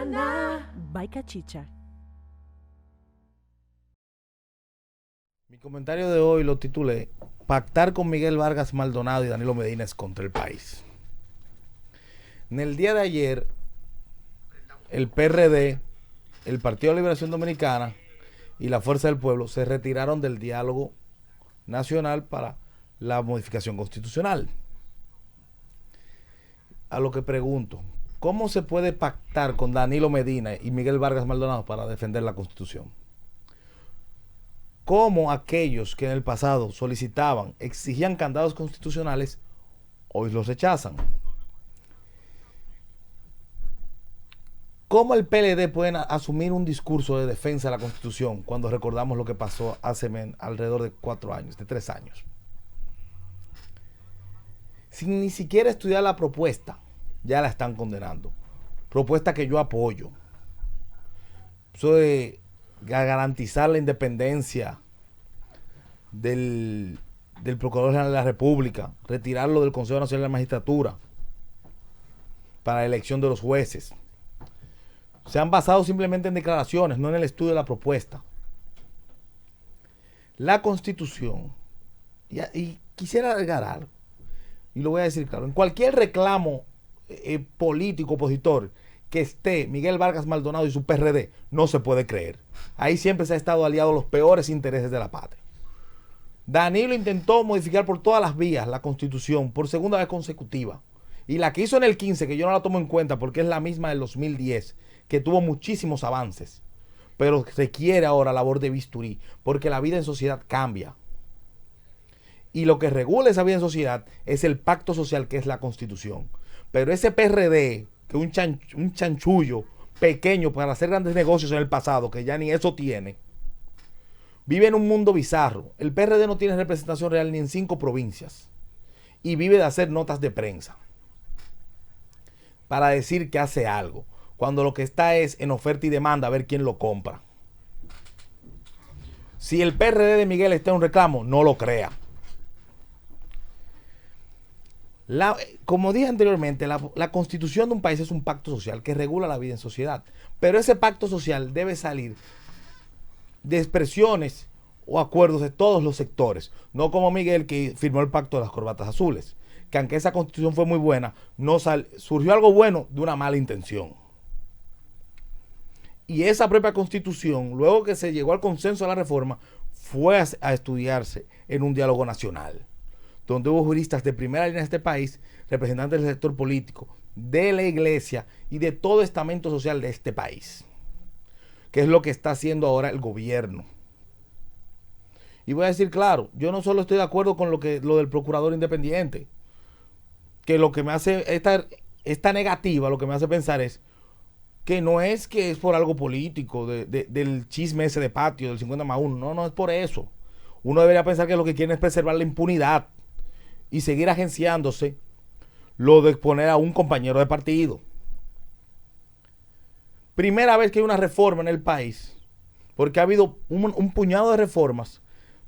Mañana. By Cachicha. Mi comentario de hoy lo titulé Pactar con Miguel Vargas Maldonado y Danilo Medina es contra el país. En el día de ayer, el PRD, el Partido de Liberación Dominicana y la Fuerza del Pueblo se retiraron del diálogo nacional para la modificación constitucional. A lo que pregunto, ¿cómo se puede pactar con Danilo Medina y Miguel Vargas Maldonado para defender la Constitución? ¿Cómo aquellos que en el pasado solicitaban, exigían candados constitucionales, hoy los rechazan? ¿Cómo el PLD puede asumir un discurso de defensa de la Constitución cuando recordamos lo que pasó hace alrededor de 4 años, de 3 años? Sin ni siquiera estudiar la propuesta, ya la están condenando. Propuesta que yo apoyo. Eso de garantizar la independencia del Procurador General de la República, retirarlo del Consejo Nacional de la Magistratura para la elección de los jueces. Se han basado simplemente en declaraciones, no en el estudio de la propuesta. La Constitución, y quisiera agregar algo, y lo voy a decir claro, en cualquier reclamo político opositor que esté Miguel Vargas Maldonado y su PRD, no se puede creer. Ahí siempre se ha estado aliado a los peores intereses de la patria. Danilo intentó modificar por todas las vías la Constitución por segunda vez consecutiva. Y la que hizo en el 15, que yo no la tomo en cuenta porque es la misma del 2010, que tuvo muchísimos avances, pero requiere ahora labor de bisturí, porque la vida en sociedad cambia. Y lo que regula esa vida en sociedad es el pacto social, que es la Constitución. Pero ese PRD, que es un chanchullo pequeño para hacer grandes negocios en el pasado, que ya ni eso tiene, vive en un mundo bizarro. El PRD no tiene representación real ni en 5 provincias. Y vive de hacer notas de prensa para decir que hace algo, cuando lo que está es en oferta y demanda a ver quién lo compra. Si el PRD de Miguel está en un reclamo, no lo crea. Como dije anteriormente, la constitución de un país es un pacto social que regula la vida en sociedad. Pero ese pacto social debe salir de expresiones o acuerdos de todos los sectores. No como Miguel, que firmó el pacto de las corbatas azules. Que aunque esa constitución fue muy buena, surgió algo bueno de una mala intención. Y esa propia constitución, luego que se llegó al consenso de la reforma, fue a estudiarse en un diálogo nacional, donde hubo juristas de primera línea de este país, representantes del sector político, de la iglesia y de todo estamento social de este país, que es lo que está haciendo ahora el gobierno. Y voy a decir claro, yo no solo estoy de acuerdo con lo del procurador independiente, que lo que me hace esta negativa, lo que me hace pensar es que no es que es por algo político, del chisme ese de patio, del 50+1, no es por eso. Uno debería pensar que lo que quieren es preservar la impunidad y seguir agenciándose lo de exponer a un compañero de partido. Primera vez que hay una reforma en el país, porque ha habido un puñado de reformas,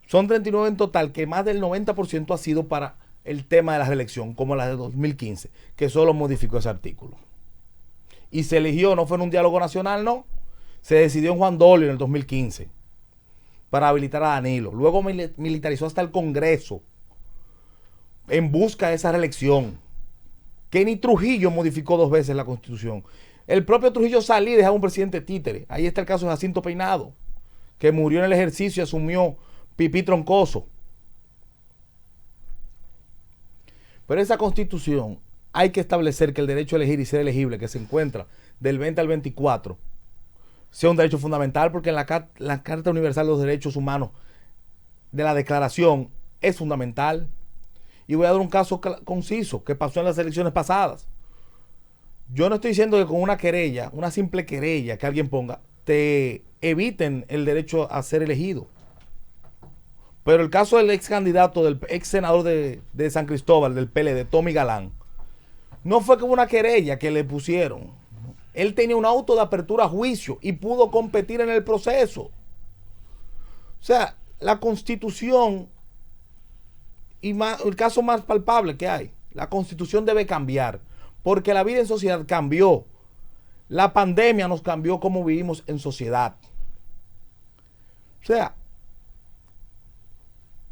son 39 en total, que más del 90% ha sido para el tema de la reelección, como la de 2015, que solo modificó ese artículo. Y se eligió, no fue en un diálogo nacional, no. Se decidió en Juan Dolio en el 2015 para habilitar a Danilo. Luego militarizó hasta el Congreso en busca de esa reelección. Que ni Trujillo modificó 2 veces la Constitución. El propio Trujillo salía y dejaba un presidente títere. Ahí está el caso de Jacinto Peinado, que murió en el ejercicio y asumió Pipí Troncoso. Pero esa Constitución hay que establecer que el derecho a elegir y ser elegible, que se encuentra del 20 al 24, sea un derecho fundamental, porque en la Carta Universal de los Derechos Humanos de la Declaración es fundamental. Y voy a dar un caso conciso que pasó en las elecciones pasadas. Yo no estoy diciendo que con una querella, una simple querella que alguien ponga, te eviten el derecho a ser elegido. Pero el caso del ex candidato, del ex senador de San Cristóbal, del PLD, Tommy Galán, no fue como una querella que le pusieron. Él tenía un auto de apertura a juicio y pudo competir en el proceso. O sea, la Constitución, y el caso más palpable que hay, la Constitución debe cambiar, porque la vida en sociedad cambió. La pandemia nos cambió cómo vivimos en sociedad. O sea,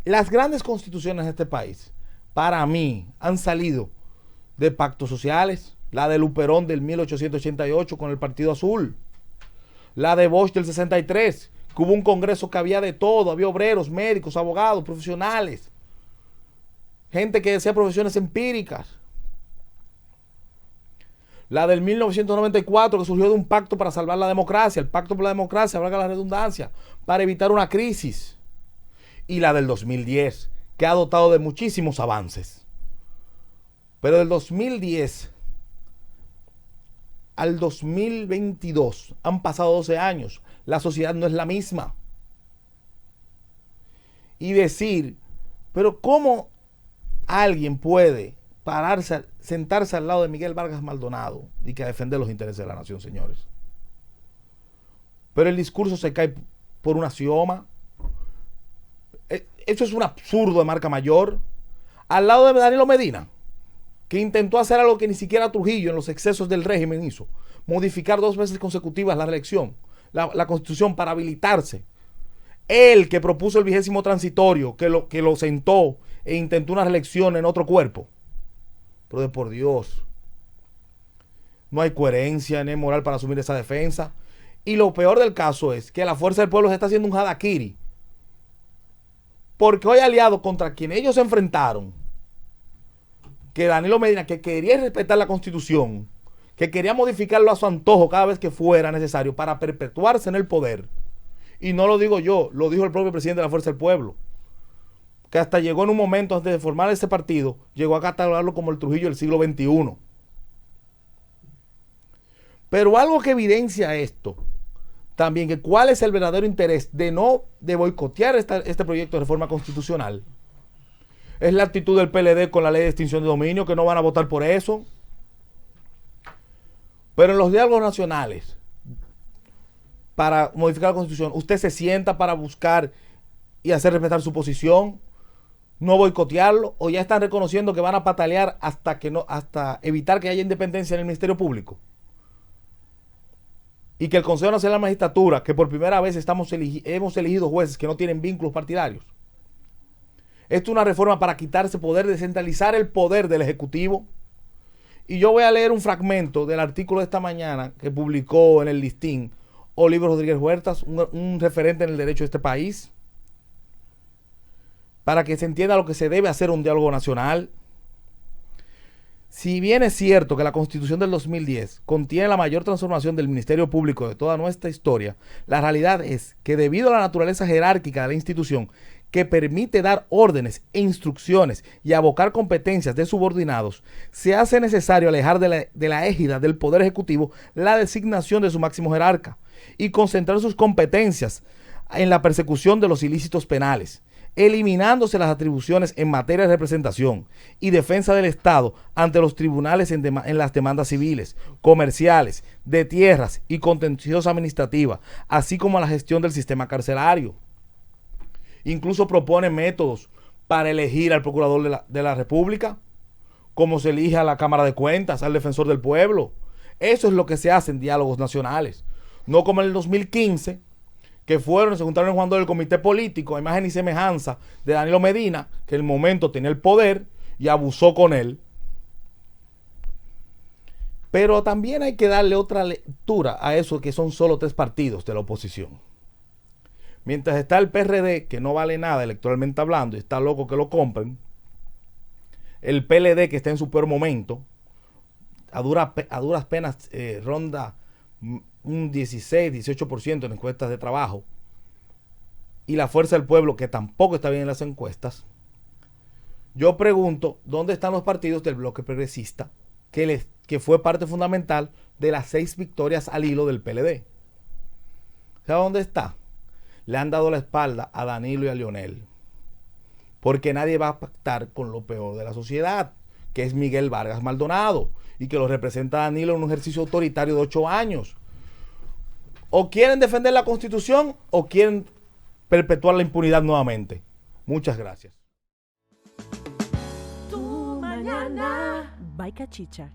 las grandes constituciones de este país, para mí, han salido de pactos sociales. La de Luperón del 1888 con el Partido Azul. La de Bosch del 63, que hubo un congreso que había de todo. Había obreros, médicos, abogados, profesionales. Gente que hacía profesiones empíricas. La del 1994, que surgió de un pacto para salvar la democracia. El pacto por la democracia, valga la redundancia, para evitar una crisis. Y la del 2010, que ha dotado de muchísimos avances. Pero del 2010 al 2022 han pasado 12 años. La sociedad no es la misma. Y decir, pero ¿cómo alguien puede pararse, sentarse al lado de Miguel Vargas Maldonado y que a defender los intereses de la nación, señores? Pero el discurso se cae por un axioma. Eso es un absurdo de marca mayor. Al lado de Danilo Medina, que intentó hacer algo que ni siquiera Trujillo en los excesos del régimen hizo: modificar 2 veces consecutivas la reelección, la constitución, para habilitarse. Él, que propuso el 20º transitorio, que lo sentó e intentó una reelección en otro cuerpo. Pero de por Dios, no hay coherencia ni moral para asumir esa defensa. Y lo peor del caso es que la Fuerza del Pueblo se está haciendo un harakiri, porque hoy aliado contra quien ellos se enfrentaron, que Danilo Medina, que quería respetar la Constitución, que quería modificarlo a su antojo cada vez que fuera necesario para perpetuarse en el poder. Y no lo digo yo, lo dijo el propio presidente de la Fuerza del Pueblo, que hasta llegó en un momento antes de formar ese partido, llegó a catalogarlo como el Trujillo del siglo XXI. Pero algo que evidencia esto también, que cuál es el verdadero interés de boicotear este proyecto de reforma constitucional, es la actitud del PLD con la ley de extinción de dominio, que no van a votar por eso. Pero en los diálogos nacionales para modificar la Constitución, usted se sienta para buscar y hacer respetar su posición, no boicotearlo, o ya están reconociendo que van a patalear hasta evitar que haya independencia en el Ministerio Público. Y que el Consejo Nacional de la Magistratura, que por primera vez hemos elegido jueces que no tienen vínculos partidarios. Esto es una reforma para quitarse poder, descentralizar el poder del Ejecutivo. Y yo voy a leer un fragmento del artículo de esta mañana que publicó en el Listín Oliver Rodríguez Huertas, un referente en el derecho de este país, para que se entienda lo que se debe hacer un diálogo nacional. Si bien es cierto que la Constitución del 2010 contiene la mayor transformación del Ministerio Público de toda nuestra historia, la realidad es que, debido a la naturaleza jerárquica de la institución, que permite dar órdenes e instrucciones y abocar competencias de subordinados, se hace necesario alejar de la égida del Poder Ejecutivo la designación de su máximo jerarca y concentrar sus competencias en la persecución de los ilícitos penales, eliminándose las atribuciones en materia de representación y defensa del Estado ante los tribunales en las demandas civiles, comerciales, de tierras y contenciosa administrativa, así como a la gestión del sistema carcelario. Incluso propone métodos para elegir al Procurador de la República, como se elige a la Cámara de Cuentas, al Defensor del Pueblo. Eso es lo que se hace en diálogos nacionales. No como en el 2015, que fueron y se juntaron en Juan del Comité Político, a imagen y semejanza de Danilo Medina, que en el momento tenía el poder y abusó con él. Pero también hay que darle otra lectura a eso, que son solo 3 partidos de la oposición. Mientras está el PRD, que no vale nada electoralmente hablando y está loco que lo compren, el PLD, que está en su peor momento, a duras penas ronda un 16-18% en encuestas de trabajo, y la Fuerza del Pueblo, que tampoco está bien en las encuestas. Yo pregunto, ¿dónde están los partidos del bloque progresista, que fue parte fundamental de las 6 victorias al hilo del PLD? ¿Sabe dónde está? Le han dado la espalda a Danilo y a Leonel, porque nadie va a pactar con lo peor de la sociedad, que es Miguel Vargas Maldonado, y que lo representa Danilo en un ejercicio autoritario de 8 años. O quieren defender la Constitución o quieren perpetuar la impunidad nuevamente. Muchas gracias. Tu mañana. By Cachicha.